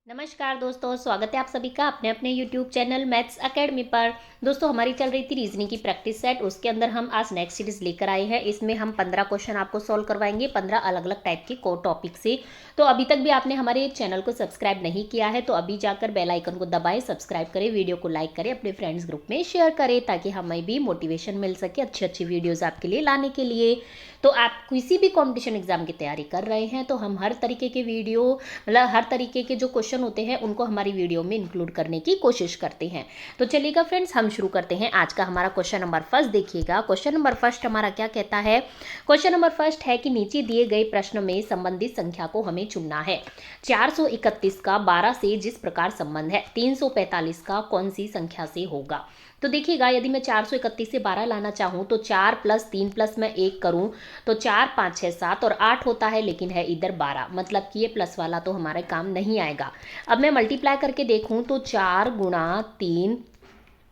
नमस्कार दोस्तों, स्वागत है आप सभी का अपने अपने YouTube चैनल मैथ्स एकेडमी पर। दोस्तों, हमारी चल रही थी रीजनिंग की प्रैक्टिस सेट, उसके अंदर हम आज नेक्स्ट सीरीज लेकर आए हैं। इसमें हम 15 क्वेश्चन आपको सॉल्व करवाएंगे 15 अलग अलग टाइप के को टॉपिक से। तो अभी तक भी आपने हमारे चैनल को सब्सक्राइब नहीं किया है तो अभी जाकर बेल आइकन को दबाएं, सब्सक्राइब करें, वीडियो को लाइक करें, अपने फ्रेंड्स ग्रुप में शेयर करें ताकि हमें भी मोटिवेशन मिल सके अच्छी अच्छी वीडियोज़ आपके लिए लाने के लिए। तो आप किसी भी कॉम्पिटिशन एग्जाम की तैयारी कर रहे हैं तो हम हर तरीके के वीडियो मतलब हर तरीके के जो क्वेश्चन होते हैं उनको हमारी वीडियो में इंक्लूड करने की कोशिश करते हैं। तो चलिएगा फ्रेंड्स, हम शुरू करते हैं। आज का हमारा क्वेश्चन नंबर फर्स्ट देखिएगा। क्वेश्चन नंबर फर्स्ट हमारा क्या कहता है? क्वेश्चन नंबर फर्स्ट है कि नीचे दिए गए प्रश्न में संबंधित संख्या को हमें चुनना है। 431 का 12 से जिस प्रकार संबंध है, 345 का कौन सी संख्या से होगा? तो देखिएगा, यदि मैं 431 से 12 लाना चाहूँ तो 4 + 3 + मैं 1 करूँ तो 4 5 6 7 और 8 होता है, लेकिन है इधर 12, मतलब कि ये प्लस वाला तो हमारे काम नहीं आएगा। अब मैं मल्टीप्लाई करके देखूँ तो 4 × 3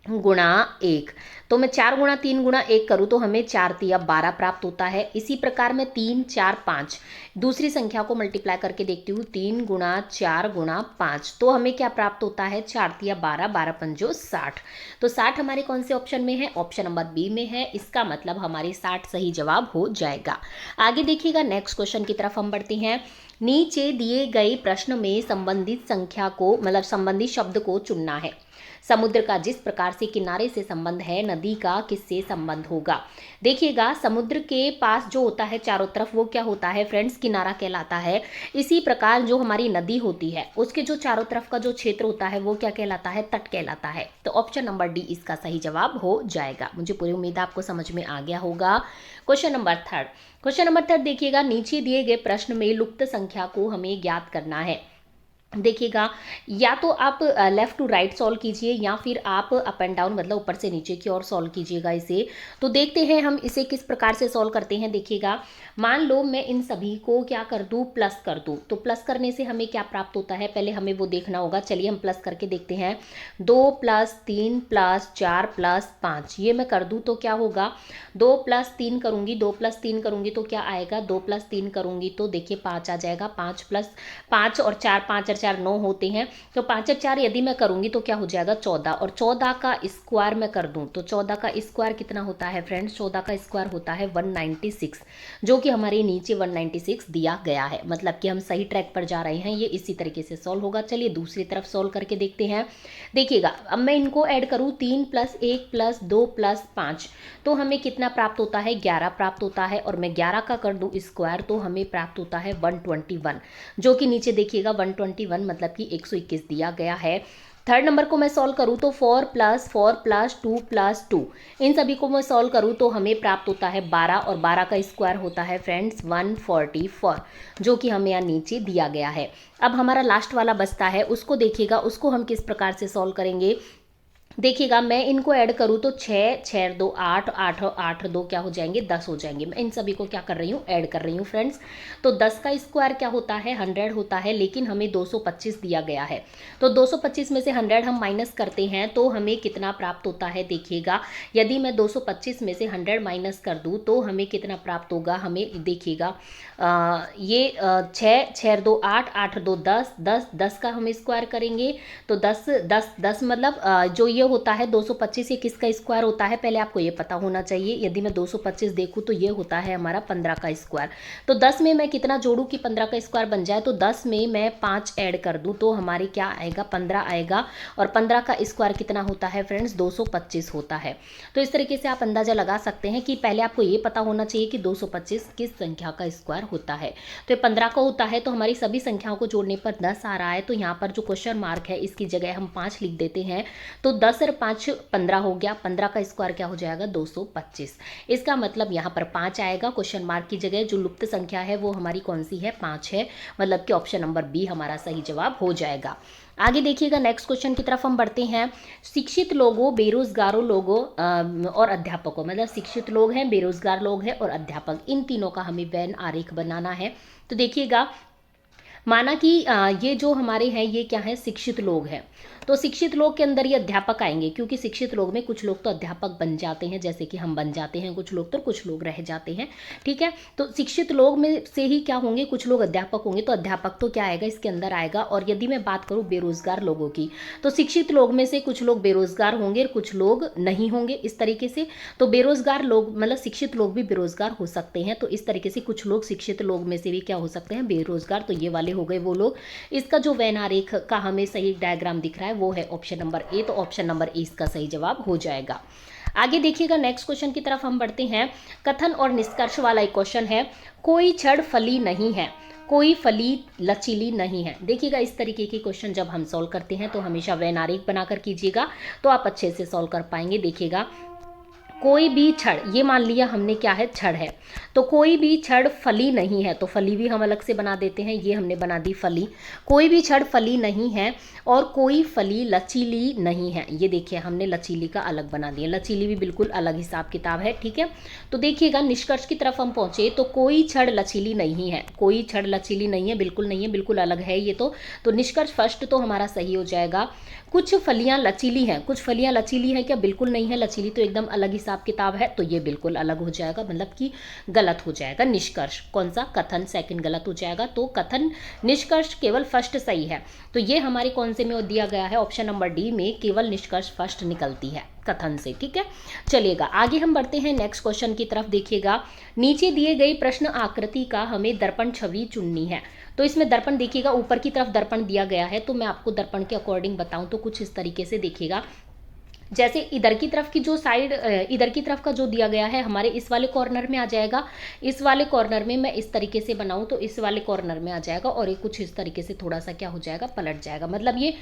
× 1, तो मैं 4 × 3 × 1 करूँ तो हमें 4 × 12 प्राप्त होता है। इसी प्रकार मैं 3 4 5 दूसरी संख्या को मल्टीप्लाई करके देखती हूँ, 3 × 4 × 5, तो हमें क्या प्राप्त होता है? 4 × 12 12 5 60। तो 60 हमारे कौन से ऑप्शन में है? ऑप्शन नंबर बी में है। इसका मतलब हमारे 60 सही जवाब हो जाएगा। आगे देखिएगा, नेक्स्ट क्वेश्चन की तरफ हम बढ़ते हैं। नीचे दिए गए प्रश्न में संबंधित संख्या को मतलब संबंधित शब्द को चुनना है। समुद्र का जिस प्रकार से किनारे से संबंध है, नदी का किससे संबंध होगा? देखिएगा, समुद्र के पास जो होता है चारों तरफ, वो क्या होता है फ्रेंड्स? किनारा कहलाता है। इसी प्रकार जो हमारी नदी होती है उसके जो चारों तरफ का जो क्षेत्र होता है वो क्या कहलाता है? तट कहलाता है। तो ऑप्शन नंबर डी इसका सही जवाब हो जाएगा। मुझे पूरी उम्मीद आपको समझ में आ गया होगा। क्वेश्चन नंबर थर्ड देखिएगा, नीचे दिए गए प्रश्न में लुप्त संख्या को हमें ज्ञात करना है। देखिएगा, या तो आप लेफ्ट टू राइट सॉल्व कीजिए या फिर आप अप एंड डाउन मतलब ऊपर से नीचे की ओर सॉल्व कीजिएगा इसे। तो देखते हैं हम इसे किस प्रकार से सॉल्व करते हैं। देखिएगा, मान लो मैं इन सभी को क्या कर दूं? प्लस कर दूं। तो प्लस करने से हमें क्या प्राप्त होता है? पहले हमें वो देखना होगा। चलिए हम प्लस करके देखते हैं। 2 + 3 + 4 + 5 ये मैं कर दूं तो क्या होगा? 2 + 3 करूंगी, 2 + 3 करूंगी तो क्या आएगा? 2 + 3 करूंगी तो देखिए 5 आ जाएगा। 5 + 5 और 4, 5 और 4 9 होते हैं। तो 5 और 4 यदि मैं करूंगी तो क्या हो जाएगा? 14, और 14 का स्क्वायर मैं कर दूं तो 14 का स्क्वायर कितना होता है फ्रेंड्स? 14 का स्क्वायर होता है 196, जो कि हमारे नीचे 196 दिया गया है। मतलब कि हम सही ट्रैक पर जा रहे हैं। ये इसी तरीके से सॉल्व होगा। चलिए दूसरी तरफ सॉल्व करके देखते हैं। देखिएगा, अब मैं इनको ऐड करूं, 3 + 1 + 2 + 5, तो हमें कितना प्राप्त होता है? 11 प्राप्त होता है। और मैं 11 का कर दूं स्क्वायर तो हमें प्राप्त होता है 121, जो कि नीचे देखिएगा 121 मतलब कि 121 दिया गया है। थर्ड नंबर को मैं सॉल्व करूं तो 4 + 4 + 2 + 2, इन सभी को मैं सॉल्व करूं तो हमें प्राप्त होता है 12, और 12 का स्क्वायर होता है फ्रेंड्स 144, जो कि हमें यहाँ नीचे दिया गया है। अब हमारा लास्ट वाला बचता है, उसको देखिएगा, उसको हम किस प्रकार से सॉल्व करेंगे। देखिएगा, मैं इनको ऐड करूँ तो 6 6 2 8 8 8 2 क्या हो जाएंगे? 10 हो जाएंगे। मैं इन सभी को क्या कर रही हूँ? ऐड कर रही हूँ फ्रेंड्स। तो 10 का स्क्वायर क्या होता है? 100 होता है, लेकिन हमें 225 दिया गया है। तो 225 में से 100 हम माइनस करते हैं तो हमें कितना प्राप्त होता है? देखिएगा, यदि मैं 225 में से 100 माइनस कर दूँ तो हमें कितना प्राप्त होगा? हमें देखिएगा, ये 6 6 2 8 8 2 10 10 10 का हम स्क्वायर करेंगे तो 10 10 10 मतलब जो ये होता है 225, ये किसका स्क्वायर होता है? पहले आपको ये पता होना चाहिए। यदि मैं 225 देखूँ तो ये होता है हमारा 15 का स्क्वायर। तो 10 में मैं कितना जोड़ूँ कि 15 का स्क्वायर बन जाए? तो 10 में मैं 5 ऐड कर दूँ तो हमारी क्या आएगा? 15 आएगा। और 15 का स्क्वायर कितना होता है फ्रेंड्स? 225 होता है। तो इस तरीके से आप अंदाजा लगा सकते हैं कि पहले आपको ये पता होना चाहिए कि 225 किस संख्या का स्क्वायर होता है। तो ये 15 का होता है, तो हमारी सभी संख्याओं को जोड़ने पर 10 आ रहा है। तो यहाँ पर जो क्वेश्चन मार्क है इसकी जगह हम 5 लिख देते हैं। तो 10 और 5 15 हो गया। 15 का स्क्वायर क्या हो जाएगा? 225। इसका मतलब यहाँ पर 5 आएगा। क्वेश्चन मार्क की जगह जो लुप्त संख्या है वो हमारी कौन सी है? 5 है। मतलब कि ऑप्शन नंबर बी हमारा सही जवाब हो जाएगा। आगे देखिएगा, नेक्स्ट क्वेश्चन की तरफ हम बढ़ते हैं। शिक्षित लोगों, बेरोजगारों लोगों और अध्यापकों, मतलब शिक्षित लोग हैं, बेरोजगार लोग हैं और अध्यापक, इन तीनों का हमें वेन आरेख बनाना है। तो देखिएगा, माना कि ये जो हमारे हैं ये क्या है, शिक्षित लोग हैं, तो शिक्षित लोग के अंदर ये अध्यापक आएंगे, क्योंकि शिक्षित लोग में कुछ लोग तो अध्यापक बन जाते हैं, जैसे कि हम बन जाते हैं कुछ लोग, तो कुछ लोग रह जाते हैं, ठीक है। तो शिक्षित लोग में से ही क्या होंगे, कुछ लोग अध्यापक होंगे, तो अध्यापक तो क्या आएगा इसके अंदर आएगा। और यदि मैं बात करूँ बेरोजगार लोगों की, तो शिक्षित लोग में से कुछ लोग बेरोजगार होंगे और कुछ लोग नहीं होंगे, इस तरीके से। तो बेरोजगार लोग मतलब शिक्षित लोग भी बेरोजगार हो सकते हैं, तो इस तरीके से कुछ लोग शिक्षित लोग में से भी क्या हो सकते हैं, बेरोजगार। तो ये वाले हो गए वो लोग। इसका जो वेन आरेख का हमें सही डायग्राम दिख रहा है वो है ऑप्शन नंबर ए, तो ऑप्शन नंबर ए इसका सही जवाब हो जाएगा। आगे देखिएगा, नेक्स्ट क्वेश्चन की तरफ हम बढ़ते हैं। कथन और निष्कर्ष वाला एक क्वेश्चन है। कोई छड़ फली नहीं है, कोई फली लचीली नहीं है। देखिएगा, इस तरीके के क्वेश्चन जब हम सॉल्व करते हैं तो हमेशा वेन आरेख बनाकर कीजिएगा, तो आप अच्छे से सॉल्व कर पाएंगे। देखिएगा, कोई भी छड़, ये मान लिया हमने क्या है, छड़ है, तो कोई भी छड़ फली नहीं है, तो फली भी हम अलग से बना देते हैं, ये हमने बना दी फली। कोई भी छड़ फली नहीं है और कोई फली लचीली नहीं है, ये देखिए हमने लचीली का अलग बना दिया, लचीली भी बिल्कुल अलग हिसाब किताब है, ठीक है। तो देखिएगा, निष्कर्ष की तरफ हम पहुंचे, तो कोई छड़ लचीली नहीं है, कोई छड़ लचीली नहीं है, बिल्कुल नहीं है, बिल्कुल अलग है ये तो निष्कर्ष फर्स्ट तो हमारा सही हो जाएगा। कुछ फलियां लचीली हैं, कुछ फलियां लचीली हैं क्या, बिल्कुल नहीं है, लचीली तो एकदम अलग हिसाब किताब है, तो ये बिल्कुल अलग हो जाएगा, मतलब कि गलत हो जाएगा। निष्कर्ष कौन सा, कथन सेकंड गलत हो जाएगा, तो कथन निष्कर्ष केवल फर्स्ट सही है। तो ये हमारे कौन से में दिया गया है, ऑप्शन नंबर डी में केवल निष्कर्ष फर्स्ट निकलती है कथन से, ठीक है। चलिएगा आगे हम बढ़ते हैं नेक्स्ट क्वेश्चन की तरफ। देखिएगा, नीचे दिए गई प्रश्न आकृति का हमें दर्पण छवि चुननी है। तो इसमें दर्पण देखिएगा, ऊपर की तरफ दर्पण दिया गया है, तो मैं आपको दर्पण के अकॉर्डिंग बताऊं तो कुछ इस तरीके से देखिएगा। जैसे इधर की तरफ की जो साइड, इधर की तरफ का जो दिया गया है हमारे इस वाले कॉर्नर में आ जाएगा, इस वाले कॉर्नर में मैं इस तरीके से बनाऊं तो इस वाले कॉर्नर में आ जाएगा, और ये कुछ इस तरीके से थोड़ा सा क्या हो जाएगा, पलट जाएगा, मतलब ये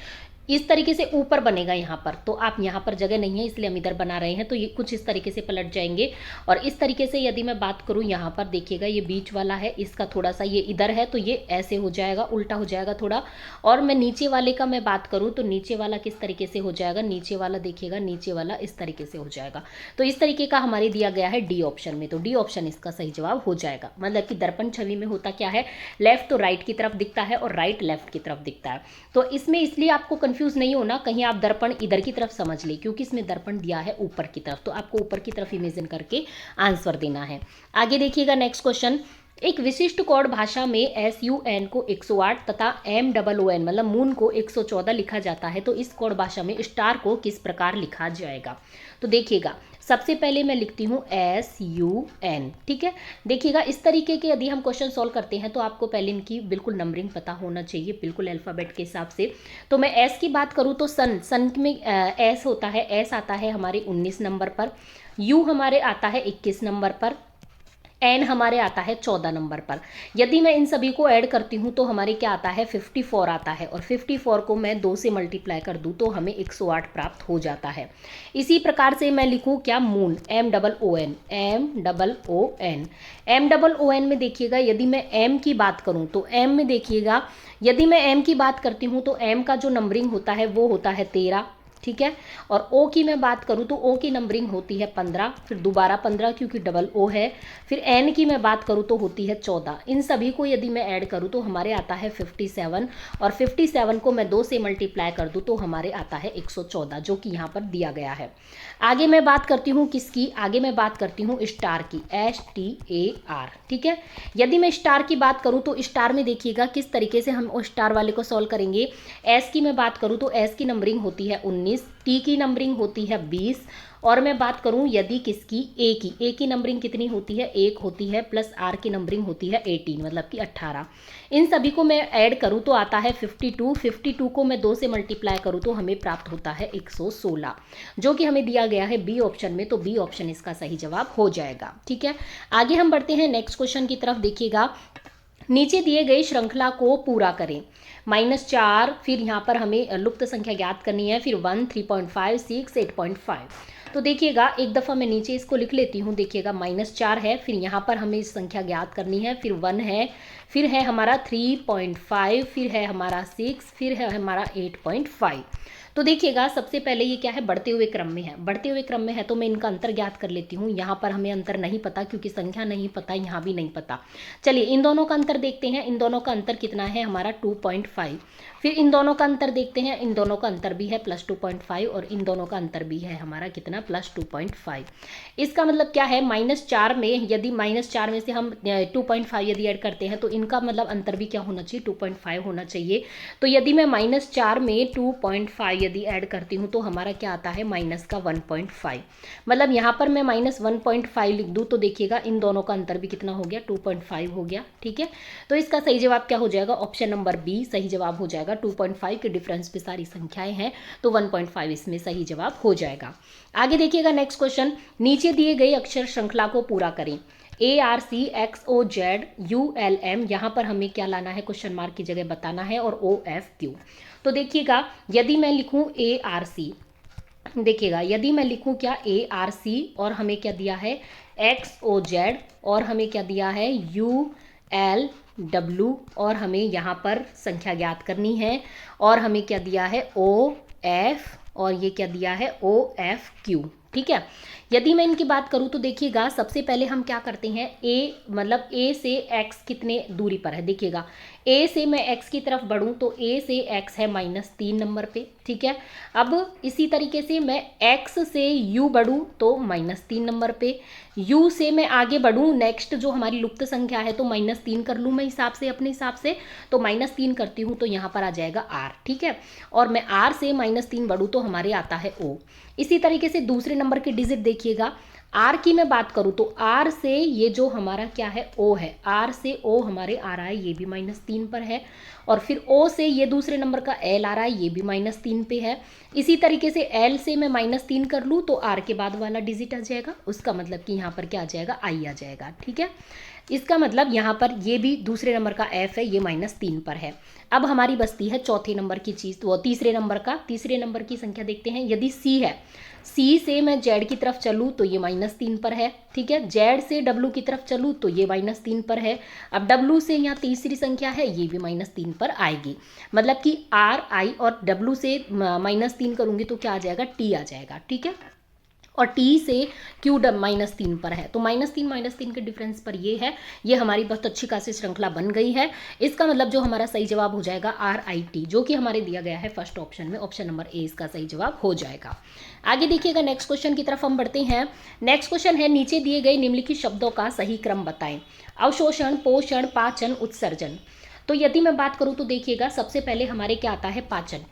इस तरीके से ऊपर बनेगा यहाँ पर। तो आप यहाँ पर जगह नहीं है इसलिए हम इधर बना रहे हैं, तो ये कुछ इस तरीके से पलट जाएंगे। और इस तरीके से यदि मैं बात करूँ, यहाँ पर देखिएगा ये बीच वाला है, इसका थोड़ा सा ये इधर है, तो ये ऐसे हो जाएगा, उल्टा हो जाएगा थोड़ा। और मैं नीचे वाले का मैं बात करूँ तो नीचे वाला किस तरीके से हो जाएगा, नीचे वाला देखिएगा, नीचे वाला इस तरीके से हो जाएगा। तो इस तरीके का हमारे दिया गया है डी ऑप्शन में, तो डी ऑप्शन इसका सही जवाब हो जाएगा। मतलब कि दर्पण छवि में होता क्या है, लेफ्ट तो राइट की तरफ दिखता है और राइट लेफ्ट की तरफ दिखता है। तो इसमें इसलिए आपको कंफ्यूज नहीं होना, कहीं आप दर्पण इधर की तरफ समझ ले, क्योंकि इसमें दर्पण दिया है ऊपर की तरफ, तो आपको ऊपर की तरफ इमेजिन करके आंसर देना है। आगे देखिएगा नेक्स्ट क्वेश्चन। एक विशिष्ट कोड भाषा में SUN को 108 तथा MOON मतलब मून को 114 लिखा जाता है, तो इस कोड भाषा में स्टार को किस प्रकार लिखा जाएगा। तो देखिएगा, सबसे पहले मैं लिखती हूँ SUN, ठीक है। देखिएगा, इस तरीके के यदि हम क्वेश्चन सॉल्व करते हैं तो आपको पहले इनकी बिल्कुल नंबरिंग पता होना चाहिए, बिल्कुल अल्फ़ाबेट के हिसाब से। तो मैं S की बात करूँ तो सन में S होता है, S आता है हमारे 19 नंबर पर, U हमारे आता है 21 नंबर पर, एन हमारे आता है 14 नंबर पर। यदि मैं इन सभी को ऐड करती हूँ तो हमारे क्या आता है, 54 आता है, और 54 को मैं 2 से मल्टीप्लाई कर दूँ तो हमें 108 प्राप्त हो जाता है। इसी प्रकार से मैं लिखूँ क्या, मून, MOON में देखिएगा, यदि मैं M की बात करूँ तो M में देखिएगा, यदि मैं M की बात करती हूँ तो M का जो नंबरिंग होता है वो होता है 13, ठीक है। और O की मैं बात करूँ तो O की नंबरिंग होती है 15, फिर दोबारा 15 क्योंकि डबल O है। फिर N की मैं बात करूँ तो होती है 14। इन सभी को यदि मैं ऐड करूँ तो हमारे आता है 57, और 57 को मैं 2 से मल्टीप्लाई कर दूँ तो हमारे आता है 114, जो कि यहाँ पर दिया गया है। आगे मैं बात करती हूँ किसकी, आगे मैं बात करती हूँ स्टार की, STAR, ठीक है। यदि मैं स्टार की बात करूँ तो स्टार में देखिएगा किस तरीके से हम स्टार वाले को सॉल्व करेंगे। S की मैं बात करूँ तो S की नंबरिंग होती है 19, T की नंबरिंग होती है 20, और मैं बात करूं यदि किसकी, ए की नंबरिंग कितनी होती है, 1 होती है, प्लस आर की नंबरिंग होती है 18 मतलब कि 18। इन सभी को मैं ऐड करूं तो आता है 52 को मैं 2 से मल्टीप्लाई करूं तो हमें प्राप्त होता है 116, जो कि हमें दिया गया है बी ऑप्शन में, तो बी ऑप्शन इसका सही जवाब हो जाएगा, ठीक है। आगे हम बढ़ते हैं नेक्स्ट क्वेश्चन की तरफ। देखिएगा, नीचे दिए गई श्रृंखला को पूरा करें। -4, फिर यहाँ पर हमें लुप्त संख्या ज्ञात करनी है, फिर 1, 3.5, 6, 8.5। तो देखिएगा एक दफ़ा मैं नीचे इसको लिख लेती हूँ। देखिएगा -4 है, फिर यहाँ पर हमें इस संख्या ज्ञात करनी है, फिर 1 है, फिर है हमारा 3.5, फिर है हमारा 6, फिर है हमारा 8.5। तो देखिएगा सबसे पहले ये क्या है, बढ़ते हुए क्रम में है। बढ़ते हुए क्रम में है तो मैं इनका अंतर ज्ञात कर लेती हूँ। यहाँ पर हमें अंतर नहीं पता क्योंकि संख्या नहीं पता, यहाँ भी नहीं पता। चलिए इन दोनों का अंतर देखते हैं। इन दोनों का अंतर कितना है हमारा 2.5। फिर इन दोनों का अंतर देखते हैं। इन दोनों का अंतर भी है +2.5 और इन दोनों का अंतर भी है हमारा कितना +2.5। इसका मतलब क्या है, -4 में यदि -4 में से हम 2.5 यदि ऐड करते हैं तो इनका मतलब अंतर भी क्या होना चाहिए, 2.5 होना चाहिए। तो यदि मैं -4 में 2.5 यदि ऐड करती हूँ तो हमारा क्या आता है, माइनस का 1.5। मतलब यहाँ पर मैं -1.5 लिख दूँ तो देखिएगा इन दोनों का अंतर भी कितना हो गया, 2.5 हो गया। ठीक है, तो इसका सही जवाब क्या हो जाएगा, ऑप्शन नंबर बी सही जवाब हो जाएगा। 2.5 के डिफरेंस पे सारी संख्याएं हैं तो 1.5 इसमें सही जवाब हो जाएगा। आगे देखिएगा नेक्स्ट क्वेश्चन, नीचे दिए गए अक्षर श्रृंखला को पूरा करें। ARCXOZULM, यहाँ पर हमें क्या लाना है, क्वेश्चन मार्क की जगह बताना है, और OFQ। तो देखिएगा यदि मैं लिखूं ARC, देखिएगा यदि मैं लिखूं क्या ARC और हमें क्या दिया है XOZ और हमें क्या दिया है ULW और हमें यहाँ पर संख्या ज्ञात करनी है और हमें क्या दिया है OF और ये क्या दिया है OFQ। ठीक है, यदि मैं इनकी बात करूं तो देखिएगा सबसे पहले हम क्या करते हैं, मतलब A से X कितने दूरी पर है। देखिएगा A से मैं X की तरफ बढ़ूं तो A से X है -3 नंबर पे। ठीक है, अब इसी तरीके से मैं X से U बढ़ूं तो -3 नंबर पे। U से मैं आगे बढ़ूं, नेक्स्ट जो हमारी लुप्त संख्या है तो -3 कर लूँ मैं हिसाब से, अपने हिसाब से, तो -3 करती हूँ तो यहाँ पर आ जाएगा R। ठीक है, और मैं R से -3 बढ़ूँ तो हमारे आता है O। इसी तरीके से दूसरे नंबर की डिजिट देखिएगा, R की मैं बात करूँ तो R से ये जो हमारा क्या है O है, R से O हमारे आ रहा है, ये भी -3 पर है। और फिर O से ये दूसरे नंबर का L आ रहा है, ये भी -3 पे है। इसी तरीके से L से मैं -3 कर लूँ तो R के बाद वाला डिजिट आ जाएगा, उसका मतलब कि यहाँ पर क्या आ जाएगा, I आ जाएगा। ठीक है, इसका मतलब यहाँ पर ये भी दूसरे नंबर का F है, ये -3 पर है। अब हमारी बचती है चौथे नंबर की चीज़, तो तीसरे नंबर की संख्या देखते हैं। यदि C है, C से मैं Z की तरफ चलूँ तो ये -3 पर है। ठीक है, Z से W की तरफ चलूँ तो ये -3 पर है। अब W से यहाँ तीसरी संख्या है, ये भी -3 पर आएगी। मतलब कि R, I और W से -3 करूँगी तो क्या आ जाएगा, T आ जाएगा। ठीक है, और T से Q -3 पर है, तो -3 के डिफरेंस पर ये है। ये हमारी बहुत अच्छी खासी श्रृंखला बन गई है। इसका मतलब जो हमारा सही जवाब हो जाएगा RIT, जो कि हमारे दिया गया है फर्स्ट ऑप्शन में, ऑप्शन नंबर ए इसका सही जवाब हो जाएगा। आगे देखिएगा नेक्स्ट क्वेश्चन की तरफ हम बढ़ते हैं। नेक्स्ट क्वेश्चन है, नीचे दिए गए निम्नलिखित शब्दों का सही क्रम बताएं। अवशोषण, पोषण, पाचन, उत्सर्जन। तो यदि मैं बात करूं तो देखिएगा सबसे पहले हमारे क्या आता है,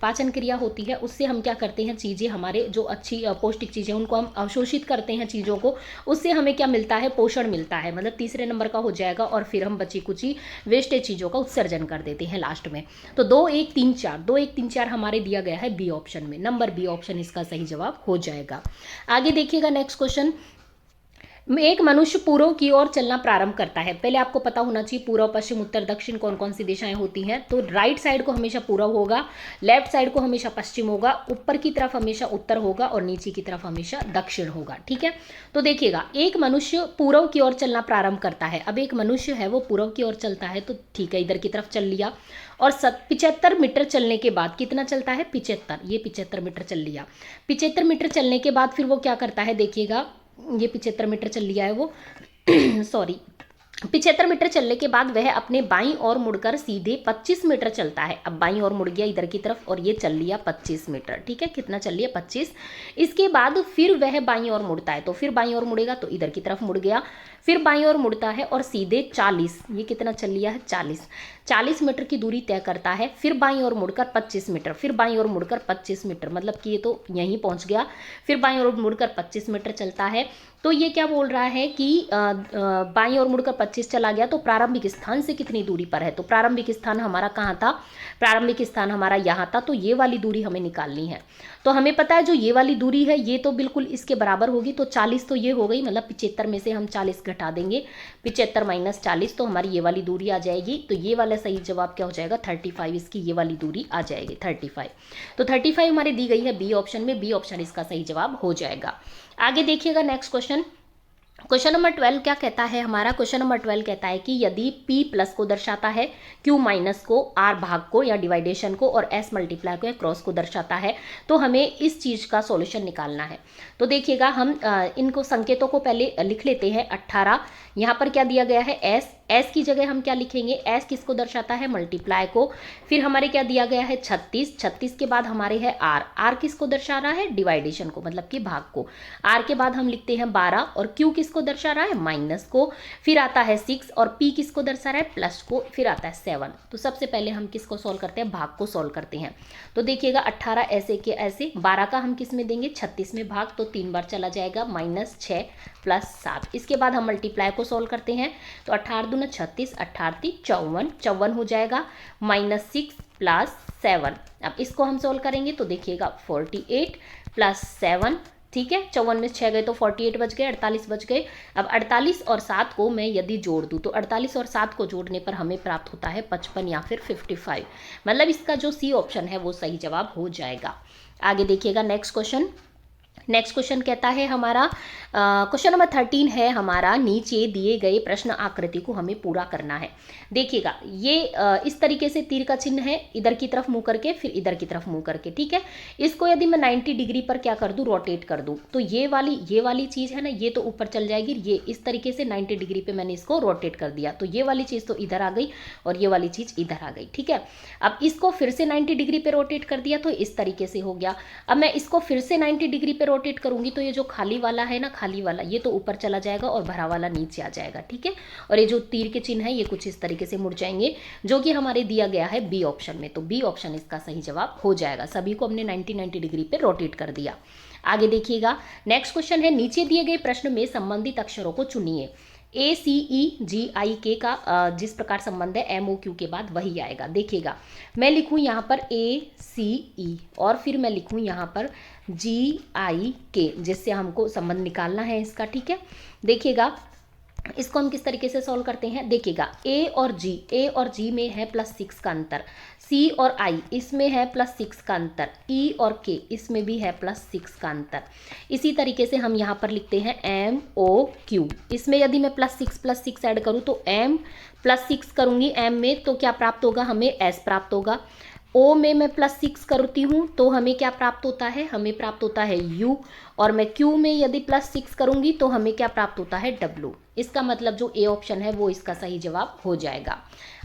पाचन क्रिया होती है। उससे हम क्या करते हैं, चीज़ें हमारे जो अच्छी पौष्टिक चीज़ें उनको हम अवशोषित करते हैं चीज़ों को, उससे हमें क्या मिलता है, पोषण मिलता है। मतलब तीसरे नंबर का हो जाएगा। और फिर हम बची कुची वेस्टेज चीज़ों का उत्सर्जन कर देते हैं लास्ट में। तो 2 1 3 4 हमारे दिया गया है बी ऑप्शन में, नंबर बी ऑप्शन इसका सही जवाब हो जाएगा। आगे देखिएगा नेक्स्ट क्वेश्चन, एक मनुष्य पूर्व की ओर चलना प्रारंभ करता है। पहले आपको पता होना चाहिए पूर्व, पश्चिम, उत्तर, दक्षिण कौन कौन सी दिशाएं होती हैं। तो राइट साइड को हमेशा पूर्व होगा, लेफ्ट साइड को हमेशा पश्चिम होगा, ऊपर की तरफ हमेशा उत्तर होगा और नीचे की तरफ हमेशा दक्षिण होगा। ठीक है, तो देखिएगा एक मनुष्य पूर्व की ओर चलना प्रारंभ करता है। अब एक मनुष्य है वो पूर्व की ओर चलता है तो ठीक है, इधर की तरफ चल लिया और 75 मीटर चलने के बाद कितना चलता है, 75, ये 75 मीटर चल लिया। 75 मीटर चलने के बाद फिर वो क्या करता है, देखिएगा ये 75 मीटर चल लिया है वो सॉरी 75 मीटर चलने के बाद वह अपने बाईं ओर मुड़कर सीधे 25 मीटर चलता है। अब बाईं ओर मुड़ गया इधर की तरफ और ये चल लिया 25 मीटर। ठीक है, कितना चल लिया, 25। इसके बाद फिर वह बाईं ओर मुड़ता है, तो फिर बाईं ओर मुड़ेगा तो इधर की तरफ मुड़ गया, फिर बाईं ओर मुड़ता है और सीधे 40, ये कितना चल लिया है, 40 मीटर की दूरी तय करता है। फिर बाईं ओर मुड़कर 25 मीटर, फिर बाईं ओर मुड़कर 25 मीटर, मतलब कि ये तो यहीं पहुंच गया। फिर बाईं ओर मुड़कर 25 मीटर चलता है। तो ये क्या बोल रहा है कि बाईं ओर मुड़कर 25 चला गया तो प्रारंभिक स्थान से कितनी दूरी पर है। तो प्रारंभिक स्थान हमारा कहाँ था, प्रारंभिक स्थान हमारा यहाँ था, तो ये वाली दूरी हमें निकालनी है। तो हमें पता है जो ये वाली दूरी है ये तो बिल्कुल इसके बराबर होगी, तो 40 तो ये हो गई, मतलब 75 में से हम 40 घटा देंगे, 75 - 40 तो हमारी ये वाली दूरी आ जाएगी। तो ये वाली वाला सही जवाब क्या हो जाएगा 35, इसकी ये वाली दूरी आ जाएगी 35। तो 35 हमारी दी गई है बी ऑप्शन में, बी ऑप्शन इसका सही जवाब हो जाएगा। आगे देखिएगा नेक्स्ट क्वेश्चन, क्वेश्चन नंबर 12 क्या कहता है हमारा, क्वेश्चन नंबर 12 कहता है कि यदि p प्लस को दर्शाता है, q माइनस को, r भाग को या डिवाइडेशन को और s मल्टीप्लाई को या क्रॉस को दर्शाता है, तो हमें इस चीज का सॉल्यूशन निकालना है। तो देखिएगा हम इनको संकेतों को पहले लिख लेते हैं। 18 यहाँ पर क्या दिया गया है s की जगह हम क्या लिखेंगे, s किसको दर्शाता है, मल्टीप्लाई को। फिर हमारे क्या दिया गया है 36 के बाद हमारे है r किसको दर्शा रहा है, डिवाइडेशन को, मतलब कि भाग को। r के बाद हम लिखते हैं 12 और q किसको दर्शा रहा है, माइनस को। फिर आता है 6 और p किसको दर्शा रहा है, प्लस को। फिर आता है 7। तो सबसे पहले हम किसको सॉल्व करते हैं, भाग को सॉल्व करते हैं। तो देखिएगा 18 ऐसे के ऐसे, 12 का हम किस में देंगे, 36 में भाग, तो 3 बार चला जाएगा, -6 + 7। इसके बाद हम मल्टीप्लाई को सॉल्व करते हैं। तो 18 दूना 36, 18 × 3 = 54 हो जाएगा, -6 + 7। अब इसको हम सॉल्व करेंगे तो देखिएगा 48 + 7, ठीक है, 54 में 6 गए तो 48 बच गए, 48 बच गए। अब 48 और 7 को मैं यदि जोड़ दूं तो 48 और 7 को जोड़ने पर हमें प्राप्त होता है 55 या फिर 55। मतलब इसका जो सी ऑप्शन है वो सही जवाब हो जाएगा। आगे देखिएगा नेक्स्ट क्वेश्चन कहता है हमारा, क्वेश्चन नंबर 13 है हमारा, नीचे दिए गए प्रश्न आकृति को हमें पूरा करना है। देखिएगा ये इस तरीके से तीर का चिन्ह है, इधर की तरफ मुंह करके फिर इधर की तरफ मुंह करके, ठीक है। इसको यदि मैं 90 डिग्री पर क्या कर दूं, रोटेट कर दूं, तो ये वाली चीज़ है ना, ये तो ऊपर चल जाएगी। ये इस तरीके से 90 डिग्री पे मैंने इसको रोटेट कर दिया, तो ये वाली चीज़ तो इधर आ गई और ये वाली चीज़ इधर आ गई, ठीक है। अब इसको फिर से 90 डिग्री पे रोटेट कर दिया तो इस तरीके से हो गया। अब मैं इसको फिर से 90 डिग्री पे रोटेट करूंगी तो ये जो खाली वाला है ना, खाली वाला ये तो ऊपर चला जाएगा और भरा वाला नीचे आ जाएगा, ठीक है। और ये जो तीर के चिन्ह है ये कुछ इस तरीके से मुड़ जाएंगे, जो कि हमारे दिया गया है बी ऑप्शन में। तो बी ऑप्शन इसका सही जवाब हो जाएगा। सभी को हमने 90 डिग्री पे रोटेट कर दिया। आगे देखिएगा नेक्स्ट क्वेश्चन है, नीचे दिए गए प्रश्न में संबंधित अक्षरों को चुनिए। ACEGIK का जिस प्रकार संबंध है MOQ के बाद वही आएगा। देखिएगा मैं लिखूं यहाँ पर ACE और फिर मैं लिखूं यहाँ पर GIK, जिससे हमको संबंध निकालना है इसका, ठीक है। देखिएगा इसको हम किस तरीके से सॉल्व करते हैं। देखिएगा A और G में है +6 का अंतर, C और I इसमें है +6 का अंतर, E और K इसमें भी है +6 का अंतर। इसी तरीके से हम यहाँ पर लिखते हैं MOQ, इसमें यदि मैं +6 ऐड करूँ तो M +6 करूँगी M में तो क्या प्राप्त होगा, हमें S प्राप्त होगा। O में मैं +6 करती हूँ तो हमें क्या प्राप्त होता है, हमें प्राप्त होता है U। और मैं Q में यदि +6 करूँगी तो हमें क्या प्राप्त होता है W। इसका मतलब जो A ऑप्शन है वो इसका सही जवाब हो जाएगा।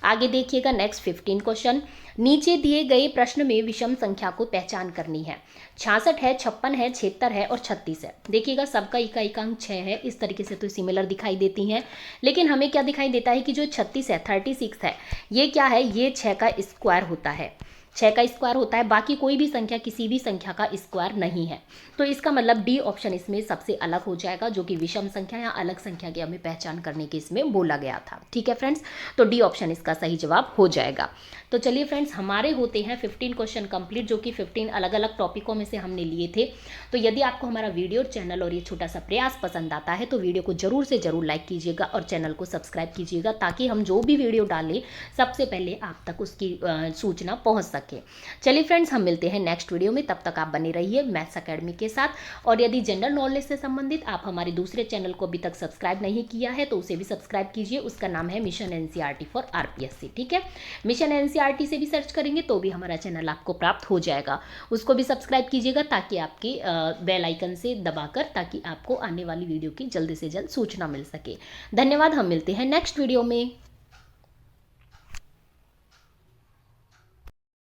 आगे देखिएगा नेक्स्ट 15 क्वेश्चन, नीचे दिए गए प्रश्न में विषम संख्या को पहचान करनी है। 66 है, 56 है, 76 है और 36 है। देखिएगा सबका इकाई का अंक 6 है, इस तरीके से तो सिमिलर दिखाई देती हैं, लेकिन हमें क्या दिखाई देता है कि जो 36 है, 36 है, ये क्या है, ये 6 का स्क्वायर होता है, 6 का स्क्वायर होता है। बाकी कोई भी संख्या किसी भी संख्या का स्क्वायर नहीं है। तो इसका मतलब डी ऑप्शन इसमें सबसे अलग हो जाएगा, जो कि विषम संख्या या अलग संख्या की हमें पहचान करने के इसमें बोला गया था, ठीक है फ्रेंड्स। तो डी ऑप्शन इसका सही जवाब हो जाएगा। तो चलिए फ्रेंड्स, हमारे होते हैं 15 क्वेश्चन कंप्लीट, जो कि 15 अलग अलग टॉपिकों में से हमने लिए थे। तो यदि आपको हमारा वीडियो चैनल और ये छोटा सा प्रयास पसंद आता है तो वीडियो को जरूर से जरूर लाइक कीजिएगा और चैनल को सब्सक्राइब कीजिएगा, ताकि हम जो भी वीडियो डालें सबसे पहले आप तक उसकी सूचना पहुंच सके। चलिए फ्रेंड्स, हम मिलते हैं नेक्स्ट वीडियो में, तब तक आप बने रहिए मैथ्स अकेडमी के साथ। और यदि जनरल नॉलेज से संबंधित आप हमारे दूसरे चैनल को अभी तक सब्सक्राइब नहीं किया है तो उसे भी सब्सक्राइब कीजिए। उसका नाम है मिशन NCERT फॉर RPSC, ठीक है। मिशन NCERT से भी सर्च करेंगे तो भी हमारा चैनल आपको प्राप्त हो जाएगा, उसको भी सब्सक्राइब कीजिएगा, ताकि आपके बेल आइकन से दबाकर, ताकि आपको आने वाली वीडियो की जल्द से जल्द सूचना मिल सके। धन्यवाद, हम मिलते हैं नेक्स्ट वीडियो में।